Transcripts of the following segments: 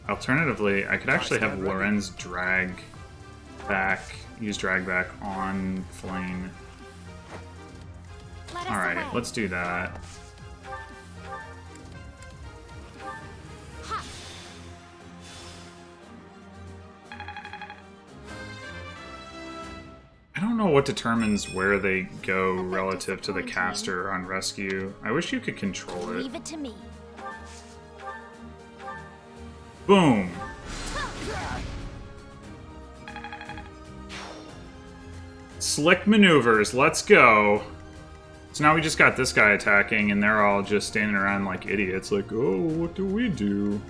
Alternatively, I could actually have Lorenz use drag back on Flame. Alright, let's do that. I don't know what determines where they go relative to the caster on rescue. I wish you could control it. Leave it to me. Boom! Slick maneuvers, let's go. So now we just got this guy attacking, and they're all just standing around like idiots, like, oh, what do we do?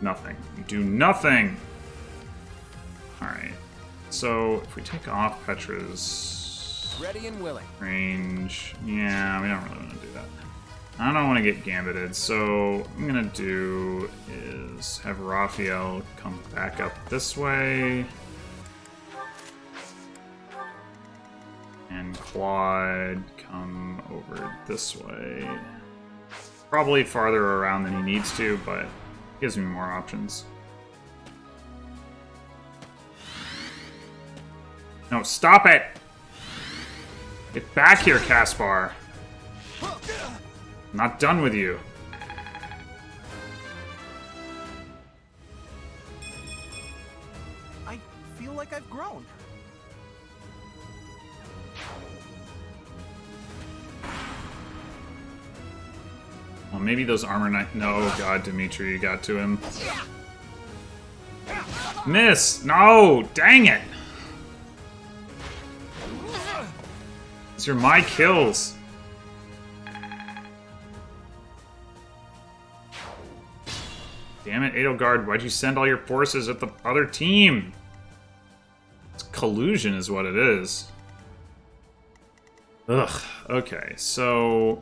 Nothing. You do nothing! Alright. So, if we take off Petra's ready and willing range, yeah, we don't really want to do that. I don't want to get gambited, so what I'm gonna do is have Raphael come back up this way. And Claude come over this way. Probably farther around than he needs to, but gives me more options. No, stop it! Get back here, Caspar! I'm not done with you. I feel like I've grown. Well, maybe those armor knight. No, God, Dimitri, you got to him. Miss! No! Dang it! These are my kills. Damn it, Edelgard, why'd you send all your forces at the other team? It's collusion is what it is. Ugh, okay, so...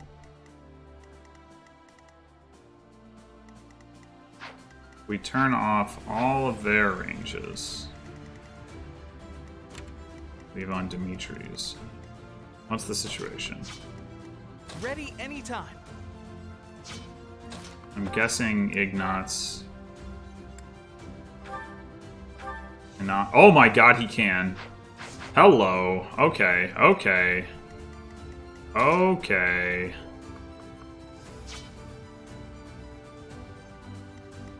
we turn off all of their ranges. Leave on Dimitri's. What's the situation? Ready anytime. I'm guessing Ignatz. And not. Oh my God, he can. Hello. Okay. Okay. Okay.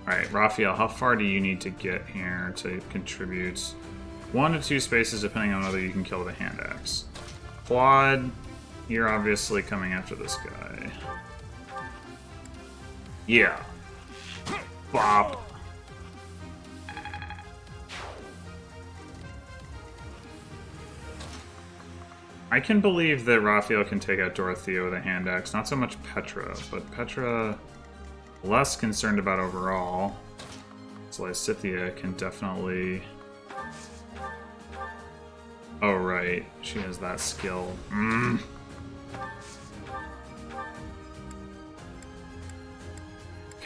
Alright, Raphael, how far do you need to get here to contribute? 1 to 2 spaces, depending on whether you can kill with a hand axe. Claude, you're obviously coming after this guy. Yeah. Bop. I can believe that Raphael can take out Dorothea with a hand axe. Not so much Petra, but Petra less concerned about overall. So Lysithea can definitely... oh, right. She has that skill.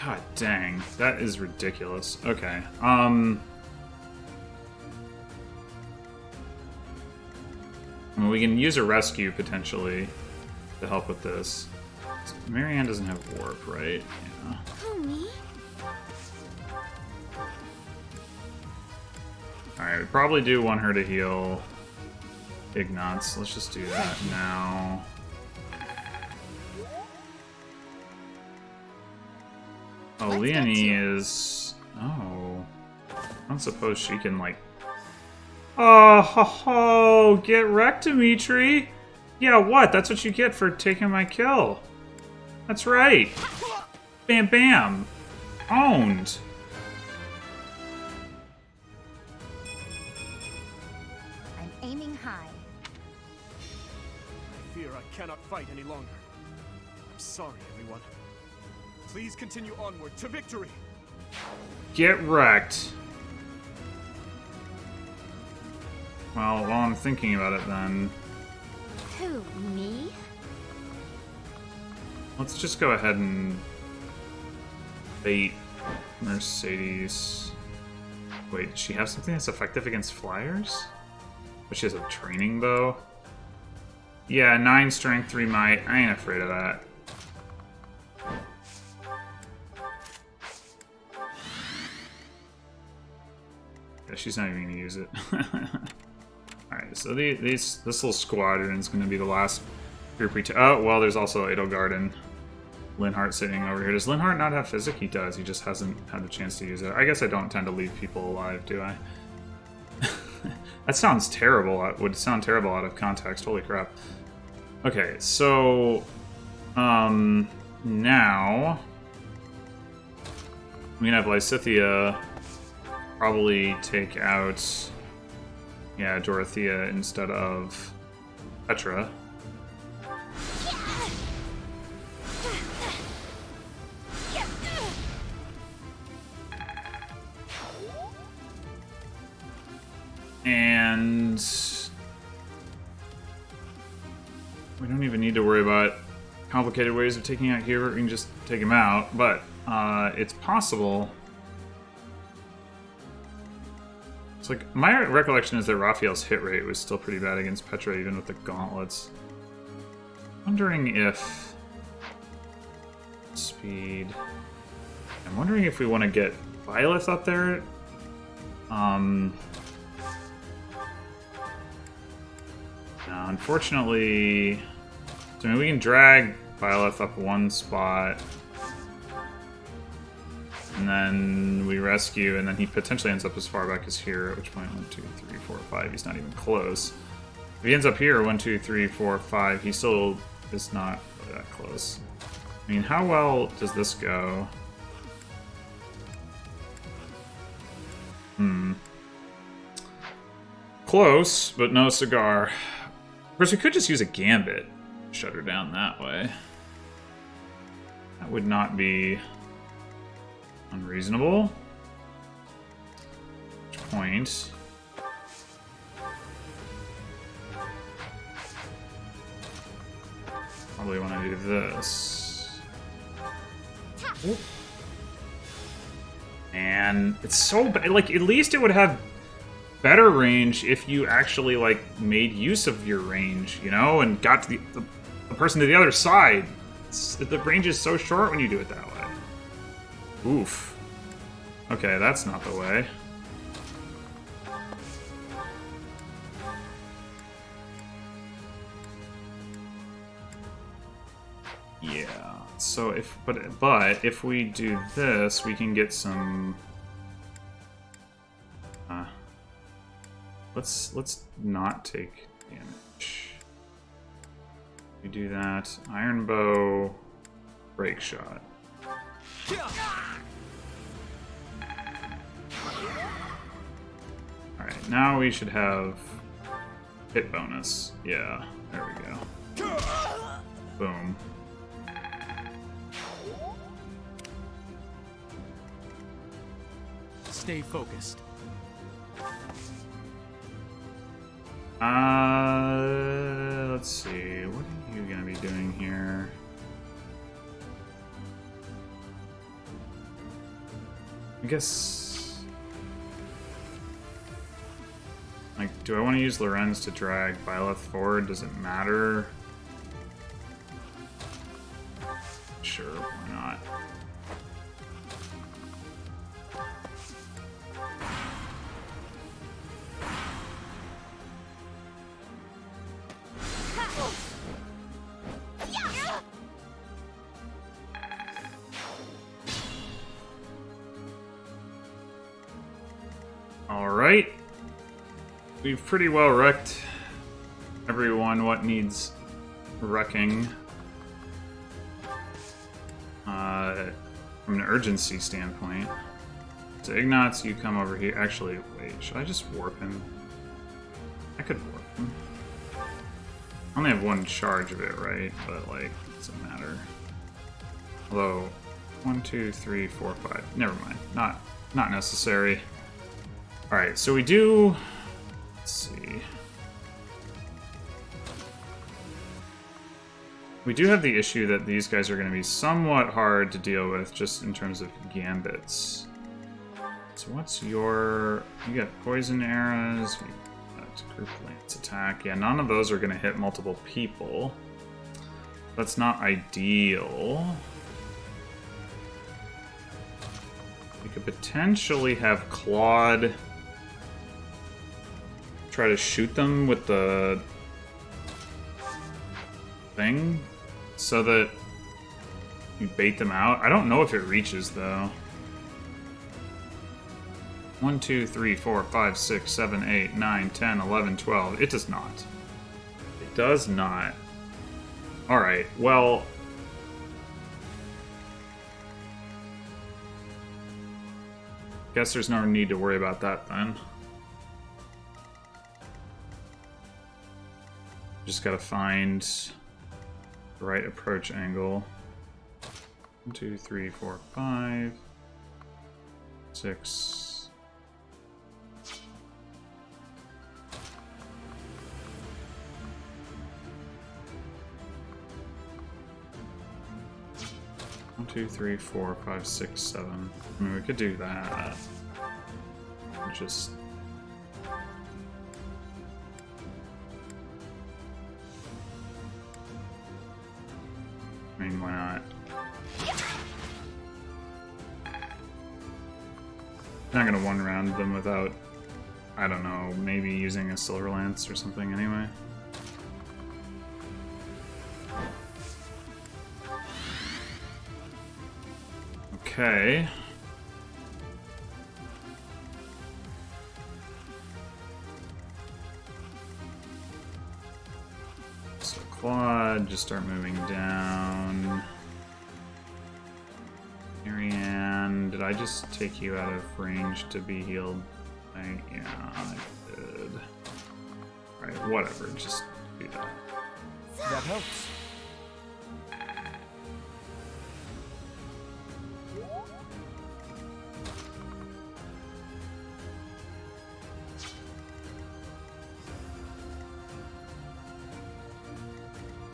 God dang. That is ridiculous. Okay. Well, we can use a rescue, potentially, to help with this. Marianne doesn't have warp, right? Yeah. Who, me? Alright, we probably do want her to heal Ignatz. Let's just do that now. Oh, Leonie is... oh. I don't suppose she can, like... oh, ho, ho, get wrecked, Dimitri! Yeah, what? That's what you get for taking my kill. That's right. Bam, bam. Owned. I'm aiming high. I fear I cannot fight any longer. I'm sorry, everyone. Please continue onward to victory. Get wrecked. Well, while I'm thinking about it then, Who, me? let's just go ahead and bait Mercedes. Wait, does she have something that's effective against flyers? But she has a training bow? Yeah, 9 strength, 3 might. I ain't afraid of that. Yeah, she's not even gonna use it. Alright, so this little squadron is gonna be the last group we oh, well, there's also Edelgard and Linhardt sitting over here. Does Linhardt not have physic? He does. He just hasn't had the chance to use it. I guess I don't tend to leave people alive, do I? That sounds terrible. It would sound terrible out of context. Holy crap. Okay, so now we can have Lysithea probably take out, yeah, Dorothea instead of Petra. And we don't even need to worry about complicated ways of taking out Hubert. We can just take him out, but it's possible. It's like, my recollection is that Raphael's hit rate was still pretty bad against Petra, even with the gauntlets. Wondering if speed. I'm wondering if we want to get Byleth up there. No, unfortunately, so I mean, we can drag Byleth up one spot, and then we rescue, and then he potentially ends up as far back as here, at which point 1, 2, 3, 4, 5, he's not even close. If he ends up here, 1, 2, 3, 4, 5, he still is not that close. I mean, how well does this go? Close, but no cigar. Of course, we could just use a gambit. Shut her down that way. That would not be unreasonable. Which point... probably want to do this. Oop. And it's so bad. Like, at least it would have better range if you actually, like, made use of your range, you know, and got to the person to the other side. The range is so short when you do it that way. Oof. Okay, that's not the way. Yeah. So if but if we do this, we can get some. Let's not take damage. We do that. Iron bow, break shot. All right, now we should have hit bonus. Yeah, there we go. Boom. Stay focused. Let's see. What are you gonna be doing here? I guess... like, do I want to use Lorenz to drag Byleth forward? Does it matter? Sure, why not? Alright. We've pretty well wrecked everyone what needs wrecking. From an urgency standpoint. So Ignatz, you come over here. Actually, wait, should I just warp him? I could warp him. I only have one charge of it, right? But, like, it doesn't matter. Although, 1, 2, 3, 4, 5. Never mind. Not necessary. Alright, so we do... let's see. We do have the issue that these guys are going to be somewhat hard to deal with, just in terms of gambits. So what's your... you got poison arrows, you got group lance attack. Yeah, none of those are going to hit multiple people. That's not ideal. We could potentially have Claude try to shoot them with the thing so that you bait them out. I don't know if it reaches though. 1, 2, 3, 4, 5, 6, 7, 8, 9, 10, 11, 12. It does not. It does not. Alright, well... guess there's no need to worry about that then. Just gotta find the right approach angle. 1, 2, 3, 4, 5, 6. One, 2, 3, 4, 5, 6, 7. I mean, we could do that. Just. I mean, why not? Not gonna one round them without, I don't know, maybe using a Silver Lance or something anyway. Okay. So Claude, just start moving down. Marianne, did I just take you out of range to be healed? Yeah, I did. Alright, whatever, just do that. That helps.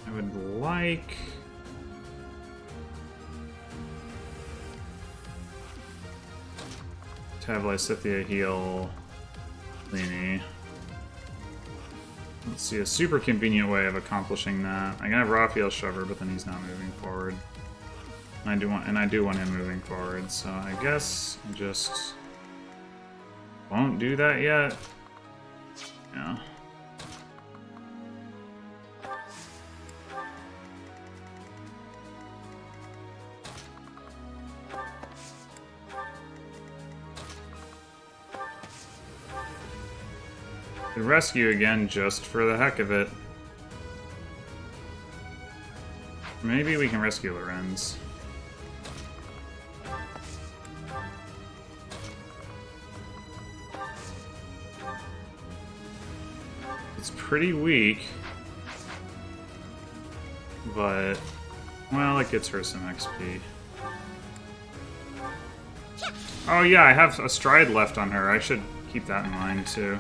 I would like... to have Lysithea heal Lini. Let's see, a super convenient way of accomplishing that. I can have Raphael shove her, but then he's not moving forward. And I do want him moving forward, so I guess I just won't do that yet. Yeah. The rescue again just for the heck of it. Maybe we can rescue Lorenz. It's pretty weak, but, well, it gets her some XP. Oh yeah, I have a stride left on her. I should keep that in mind too.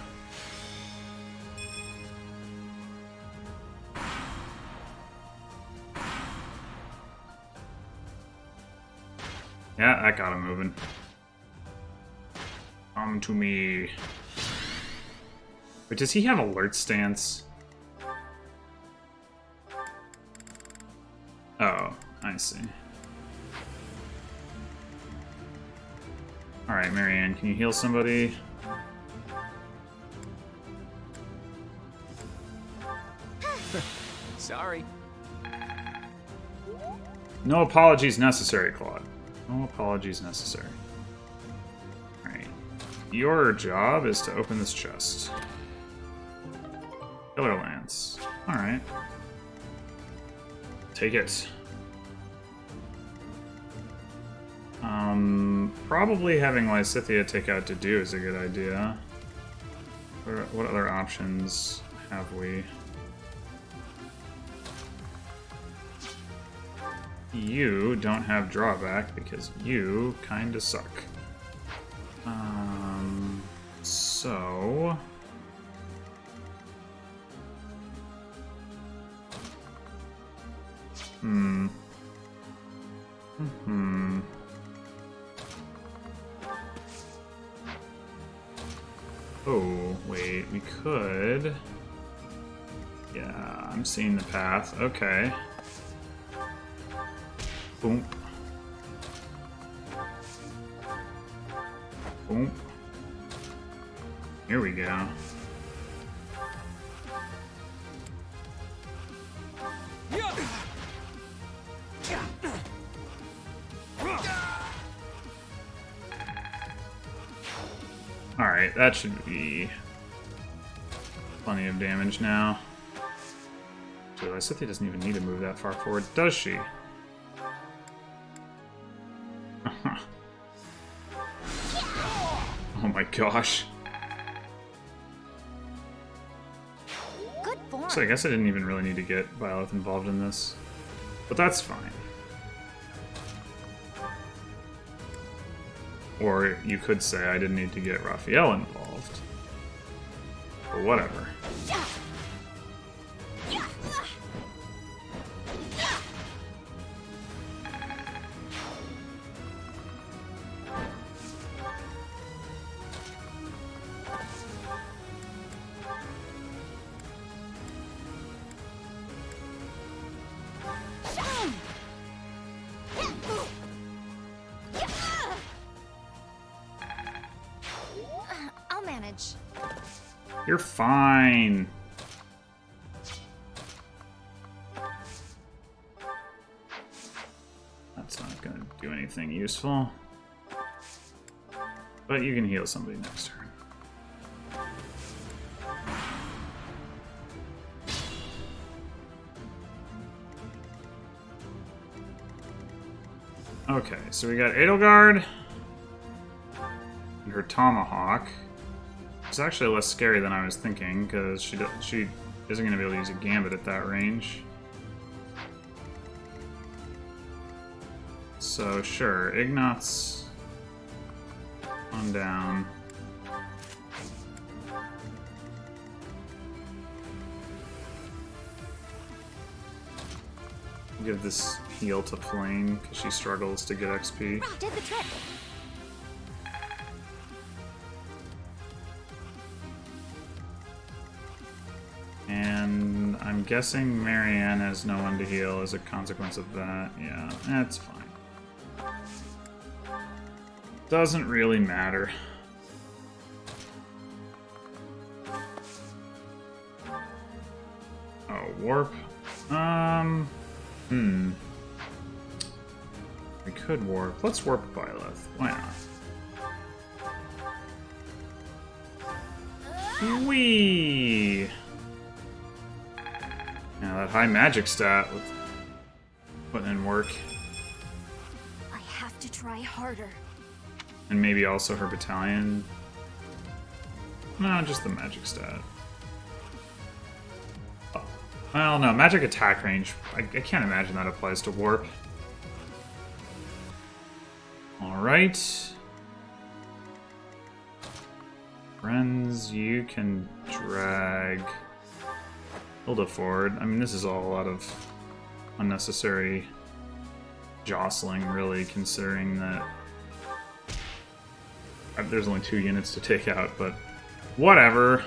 Yeah, that got him moving. Come to me. Wait, does he have alert stance? Oh, I see. Alright, Marianne, can you heal somebody? Sorry. No apologies necessary, Claude. No apologies necessary. Alright. Your job is to open this chest. Killer Lance. Alright. Take it. Probably having Lysithea take out Dedue is a good idea. What other options have we? You don't have drawback because you kinda suck. So... Oh, wait, we could... Yeah, I'm seeing the path. Okay. Boom. Boom. Here we go. Alright, that should be plenty of damage now. So Lysithea doesn't even need to move that far forward, does she? Oh my gosh. Good form. So I guess I didn't even really need to get Byleth involved in this. But that's fine. Or you could say I didn't need to get Raphael involved. But whatever. I'll manage. You're fine. That's not gonna do anything useful. But you can heal somebody next turn. Okay, so we got Edelgard and her Tomahawk. It's actually less scary than I was thinking, because she isn't going to be able to use a Gambit at that range. So sure, Ignatz on down. Give this heal to Flame, because she struggles to get XP. Did the trick. And I'm guessing Marianne has no one to heal as a consequence of that. Yeah, that's fine. Doesn't really matter. Oh, warp. We could warp. Let's warp Byleth. Why not? Whee! Now that high magic stat with putting in work. I have to try harder. And maybe also her battalion. No, just the magic stat. Oh. Well, no, magic attack range. I can't imagine that applies to warp. Alright. Friends, you can drag Hilda forward. I mean, this is all a lot of unnecessary jostling, really, considering that there's only 2 units to take out, but whatever.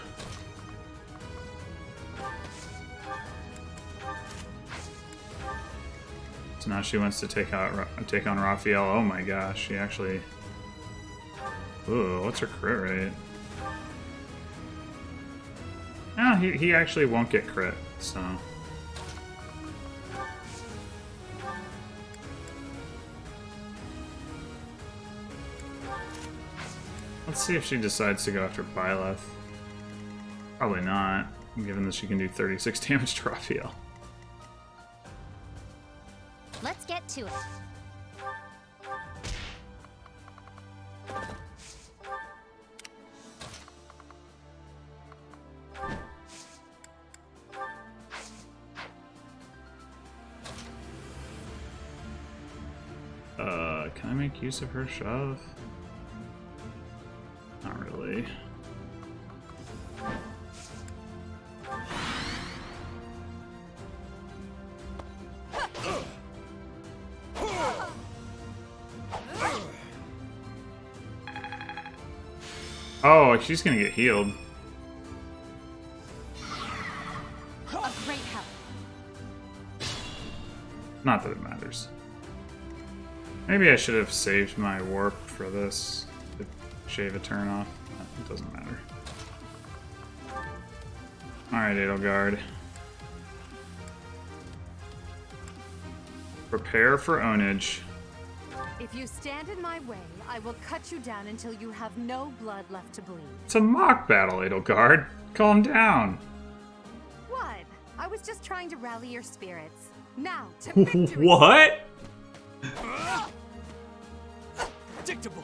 So now she wants to take on Raphael. Oh my gosh, she actually... Ooh, what's her crit rate? No, he actually won't get crit, so... Let's see if she decides to go after Byleth. Probably not, given that she can do 36 damage to Raphael. Let's get to it. Can I make use of her shove? Not really. Oh, she's gonna get healed. A great help. Not that it matters. Maybe I should have saved my warp for this to shave a turn off. It doesn't matter. Alright, Edelgard. Prepare for ownage. If you stand in my way, I will cut you down until you have no blood left to bleed. It's a mock battle, Edelgard. Calm down. What? I was just trying to rally your spirits. Now, to victory! What? Predictable.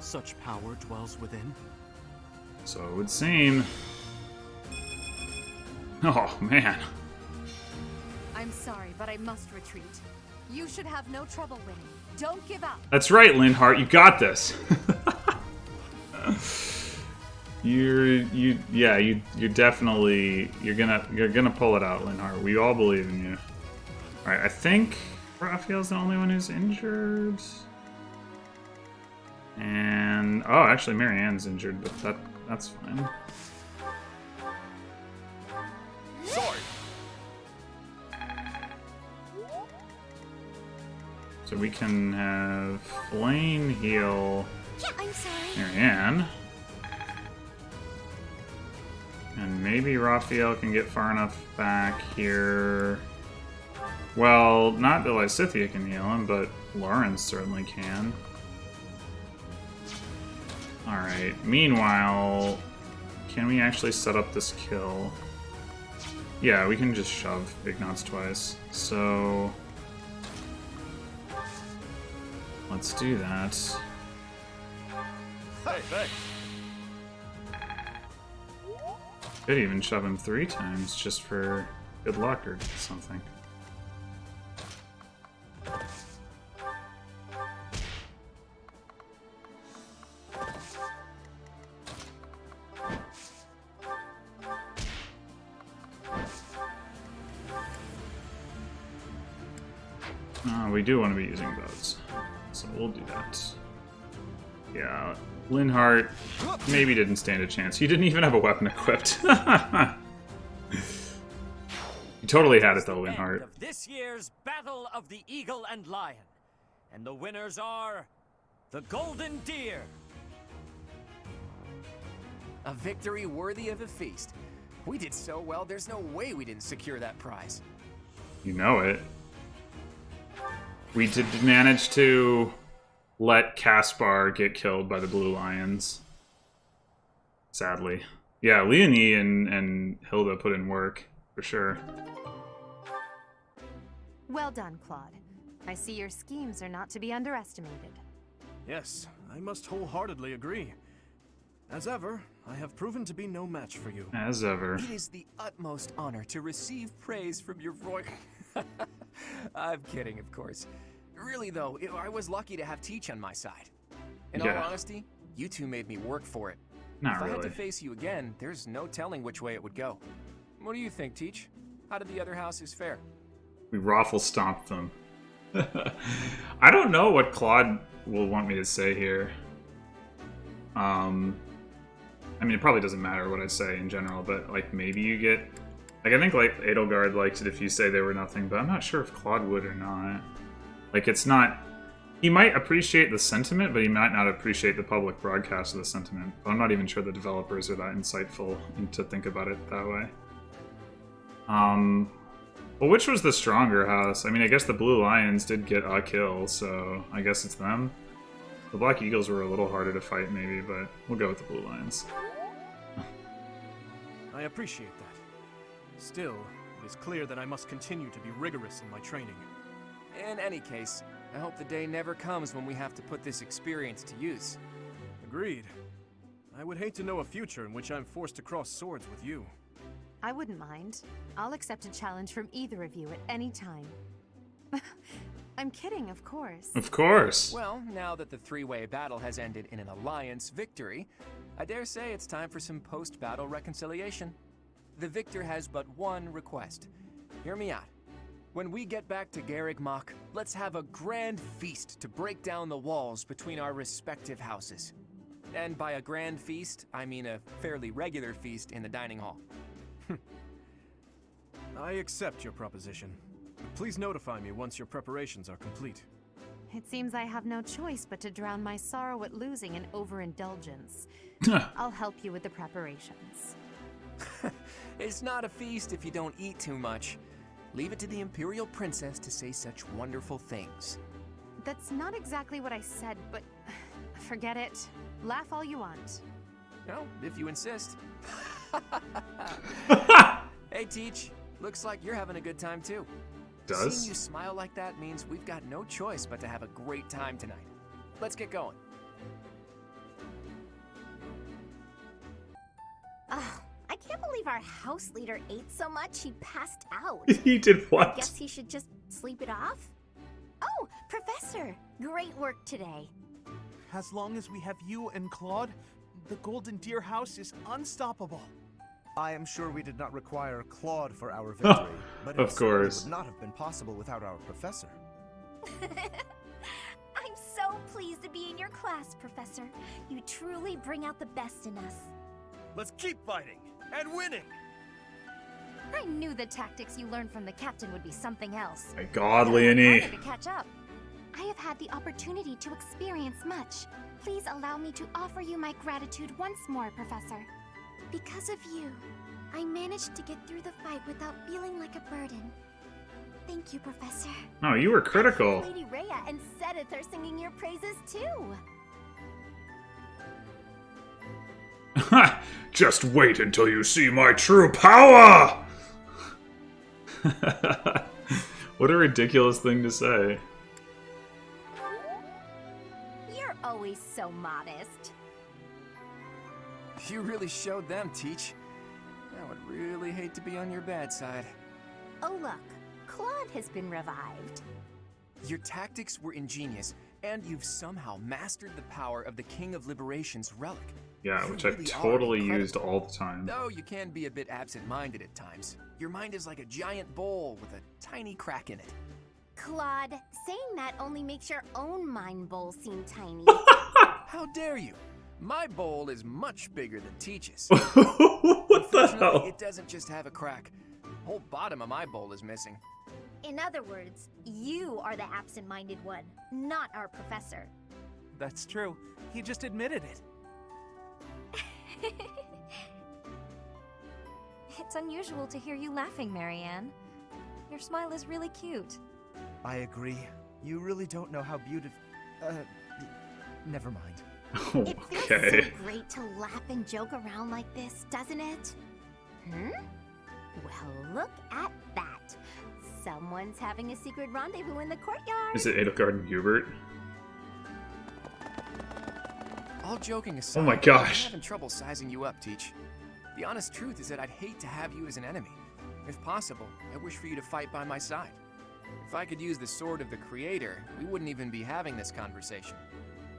Such power dwells within. So it would seem. Oh, man. I'm sorry, but I must retreat. You should have no trouble winning. Don't give up. That's right, Linhardt. You got this. You're definitely you're gonna pull it out, Linhardt. We all believe in you. All right, I think Raphael's the only one who's injured. And oh, actually, Marianne's injured, but that's fine. Sword. So we can have Blaine heal Yeah, I'm sorry. Marianne. And maybe Raphael can get far enough back here. Well, not that Lysithea can heal him, but Lawrence certainly can. Alright, meanwhile, can we actually set up this kill? Yeah, we can just shove Ignatz twice. So let's do that. Hey, hey. Could even shove him 3 times just for good luck or something. We do want to be using bows, so we'll do that. Yeah, Linhardt maybe didn't stand a chance. He didn't even have a weapon equipped. He totally had it though, Linhardt. Of this year's Battle of the Eagle and Lion, and the winners are the Golden Deer. A victory worthy of a feast. We did so well, there's no way we didn't secure that prize. You know it. We did manage to let Caspar get killed by the Blue Lions. Sadly. Yeah, Leonie and Hilda put in work, for sure. Well done, Claude. I see your schemes are not to be underestimated. Yes, I must wholeheartedly agree. As ever, I have proven to be no match for you. As ever. It is the utmost honor to receive praise from your royal... I'm kidding, of course. Really, though, I was lucky to have Teach on my side. In all honesty, you two made me work for it. Not if I had really. to face you again, there's no telling which way it would go. What do you think, Teach? How did the other houses fare? We raffle stomped them. I don't know what Claude will want me to say here. I mean, it probably doesn't matter what I say in general, but like maybe you get... Like, I think like Edelgard likes it if you say they were nothing, but I'm not sure if Claude would or not. Like, it's not... He might appreciate the sentiment, but he might not appreciate the public broadcast of the sentiment. But I'm not even sure the developers are that insightful to think about it that way. Well, which was the stronger house? I mean, I guess the Blue Lions did get a kill, so I guess it's them. The Black Eagles were a little harder to fight, maybe, but we'll go with the Blue Lions. I appreciate that. Still, it is clear that I must continue to be rigorous in my training. In any case, I hope the day never comes when we have to put this experience to use. Agreed. I would hate to know a future in which I'm forced to cross swords with you. I wouldn't mind. I'll accept a challenge from either of you at any time. I'm kidding, of course. Of course. Well, now that the three-way battle has ended in an alliance victory, I dare say it's time for some post-battle reconciliation. The victor has but one request. Hear me out. When we get back to Garreg Mach, let's have a grand feast to break down the walls between our respective houses. And by a grand feast, I mean a fairly regular feast in the dining hall. I accept your proposition. Please notify me once your preparations are complete. It seems I have no choice but to drown my sorrow at losing in overindulgence. I'll help you with the preparations. It's not a feast if you don't eat too much. Leave it to the Imperial Princess to say such wonderful things. That's not exactly what I said, but forget it. Laugh all you want. No, if you insist. Hey, Teach. Looks like you're having a good time, too. Does? Seeing you smile like that means we've got no choice but to have a great time tonight. Let's get going. Ugh, I can't believe our house leader ate so much he passed out. He did what? Guess he should just sleep it off? Oh, Professor! Great work today. As long as we have you and Claude, the Golden Deer House is unstoppable. I am sure we did not require Claude for our victory, but Of it certainly course. would not have been possible without our professor. I'm so pleased to be in your class, Professor. You truly bring out the best in us. Let's keep fighting and winning. I knew the tactics you learned from the captain would be something else. My God, Now I'm Leonie. harder to catch up. I have had the opportunity to experience much. Please allow me to offer you my gratitude once more, Professor. Because of you, I managed to get through the fight without feeling like a burden. Thank you, Professor. Oh, you were critical. Lady Rhea and Sedith are singing your praises too. Just wait until you see my true power! What a ridiculous thing to say. You're always so modest. You really showed them, Teach. I would really hate to be on your bad side. Oh look, Claude has been revived. Your tactics were ingenious, and you've somehow mastered the power of the King of Liberation's relic. Yeah, You which I really are totally incredible. used all the time. Though you can be a bit absent-minded at times. Your mind is like a giant bowl with a tiny crack in it. Claude, saying that only makes your own mind bowl seem tiny. How dare you? My bowl is much bigger than Teach's. What the Unfortunately, hell? it doesn't just have a crack. The whole bottom of my bowl is missing. In other words, you are the absent-minded one, not our professor. That's true. He just admitted it. It's unusual to hear you laughing, Marianne. Your smile is really cute. I agree. You really don't know how beautiful... never mind. It feels Okay. so great to laugh and joke around like this, doesn't it? Well, look at that. Someone's having a secret rendezvous in the courtyard. Is it Edelgard and Hubert? All joking aside, Oh my gosh. I'm having trouble sizing you up, Teach. The honest truth is that I'd hate to have you as an enemy. If possible, I wish for you to fight by my side. If I could use the sword of the Creator, we wouldn't even be having this conversation.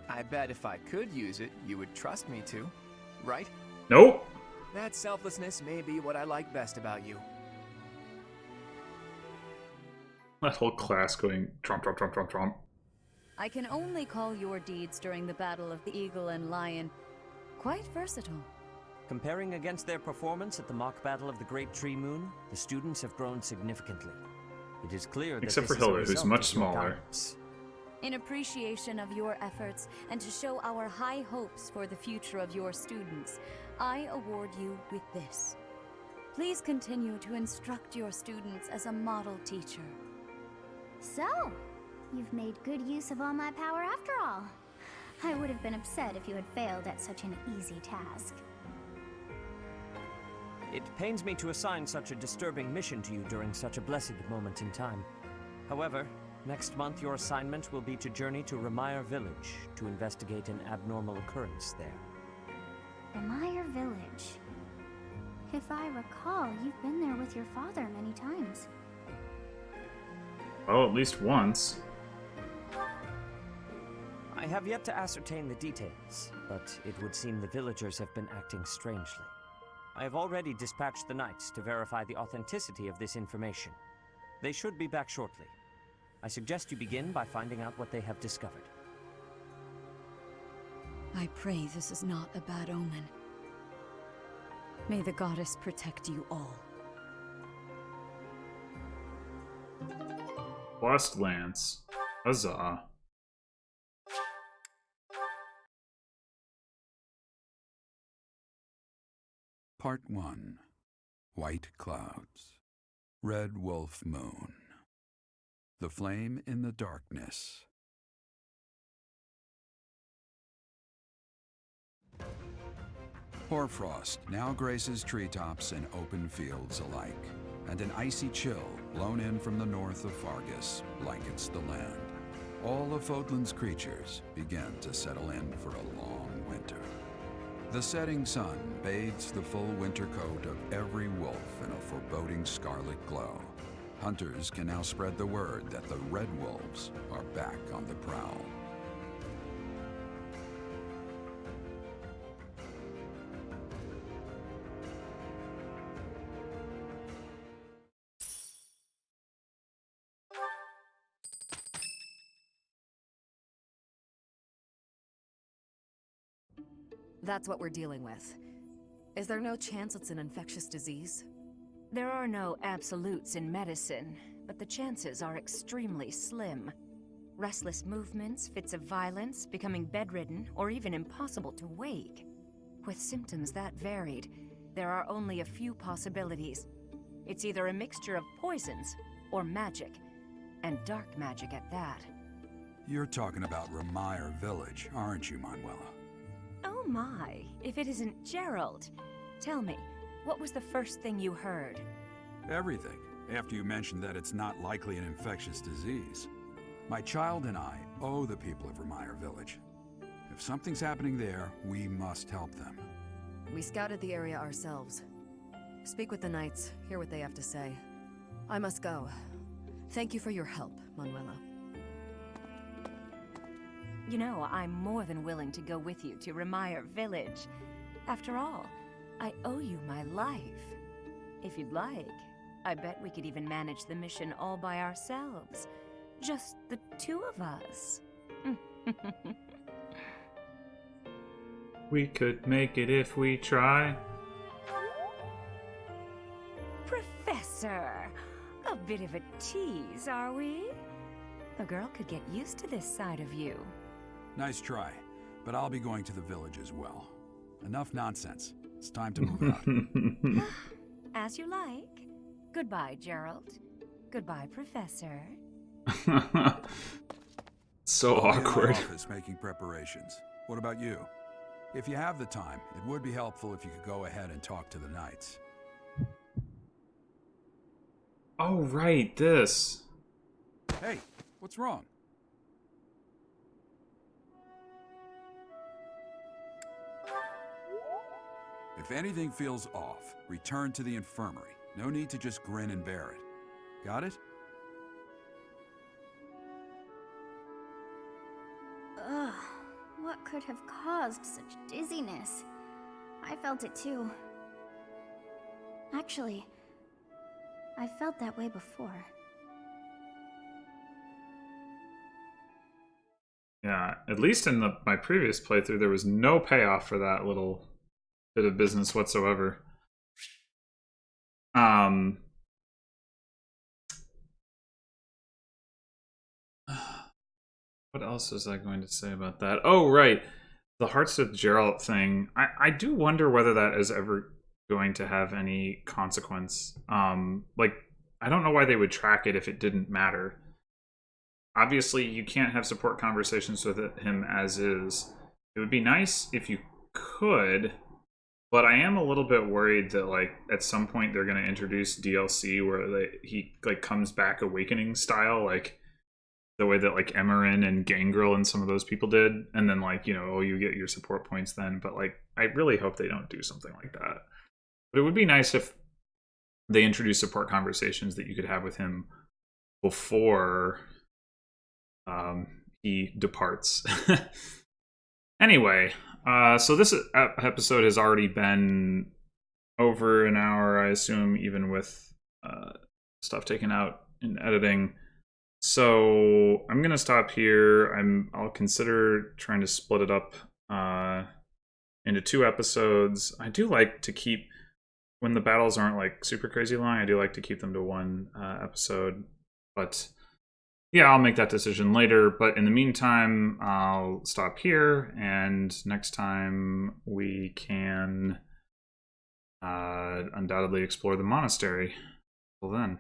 I bet if I could use it, you would trust me to, right? Nope. That selflessness may be what I like best about you. That whole class going tromp, tromp, tromp, tromp, tromp. I can only call your deeds during the Battle of the Eagle and Lion quite versatile. Comparing against their performance at the mock battle of the Great Tree Moon, the students have grown significantly. It is clear that Except this for is a Hilda, who's result much of your smaller. guidance. In appreciation of your efforts and to show our high hopes for the future of your students, I award you with this. Please continue to instruct your students as a model teacher. So, you've made good use of all my power after all. I would have been upset if you had failed at such an easy task. It pains me to assign such a disturbing mission to you during such a blessed moment in time. However, next month your assignment will be to journey to Ramire Village to investigate an abnormal occurrence there. Ramire Village. If I recall, you've been there with your father many times. Well, at least once. I have yet to ascertain the details, but it would seem the villagers have been acting strangely. I have already dispatched the knights to verify the authenticity of this information. They should be back shortly. I suggest you begin by finding out what they have discovered. I pray this is not a bad omen. May the goddess protect you all. Lost Lance. Huzzah. Part 1. White clouds. Red wolf moon. The flame in the darkness. Hoarfrost now graces treetops and open fields alike, and an icy chill blown in from the north of Fargus blankets the land. All of Fodlan's creatures begin to settle in for a long winter. The setting sun bathes the full winter coat of every wolf in a foreboding scarlet glow. Hunters can now spread the word that the red wolves are back on the prowl. That's what we're dealing with. Is there no chance it's an infectious disease? There are no absolutes in medicine, but the chances are extremely slim. Restless movements, fits of violence, becoming bedridden, or even impossible to wake. With symptoms that varied, there are only a few possibilities. It's either a mixture of poisons or magic, and dark magic at that. You're talking about Remire Village, aren't you, Manuela? Oh my, if it isn't Gerald. Tell me, what was the first thing you heard? Everything, after you mentioned that it's not likely an infectious disease. My child and I owe the people of Remire Village. If something's happening there, we must help them. We scouted the area ourselves. Speak with the knights, hear what they have to say. I must go. Thank you for your help, Manuela. You know, I'm more than willing to go with you to Remire Village. After all, I owe you my life. If you'd like, I bet we could even manage the mission all by ourselves. Just the two of us. We could make it if we try. Professor! A bit of a tease, are we? A girl could get used to this side of you. Nice try, but I'll be going to the village as well. Enough nonsense. It's time to move out. As you like. Goodbye, Gerald. Goodbye, Professor. So I'll be in my awkward. office making preparations. What about you? If you have the time, it would be helpful if you could go ahead and talk to the knights. Oh, right, this. Hey, what's wrong? If anything feels off, return to the infirmary. No need to just grin and bear it. Got it? Ugh, what could have caused such dizziness? I felt it too. Actually, I felt that way before. Yeah, at least in my previous playthrough, there was no payoff for that little bit of business whatsoever. What else was I going to say about that? Oh, right. The Hearts of Geralt thing. I do wonder whether that is ever going to have any consequence. Like, I don't know why they would track it if it didn't matter. Obviously, you can't have support conversations with him as is. It would be nice if you could, but I am a little bit worried that, like, at some point they're going to introduce DLC where he like comes back Awakening style, like the way that like Emerin and Gangrel and some of those people did, and then like, you know, oh, you get your support points then. But like, I really hope they don't do something like that. But it would be nice if they introduce support conversations that you could have with him before he departs. Anyway, so this episode has already been over an hour, I assume, even with stuff taken out in editing. So I'm gonna stop here. I'll consider trying to split it up into 2 episodes. I do like to keep, when the battles aren't like super crazy long, I do like to keep them to 1 episode. But yeah, I'll make that decision later. But in the meantime, I'll stop here, and next time we can undoubtedly explore the monastery. Well then.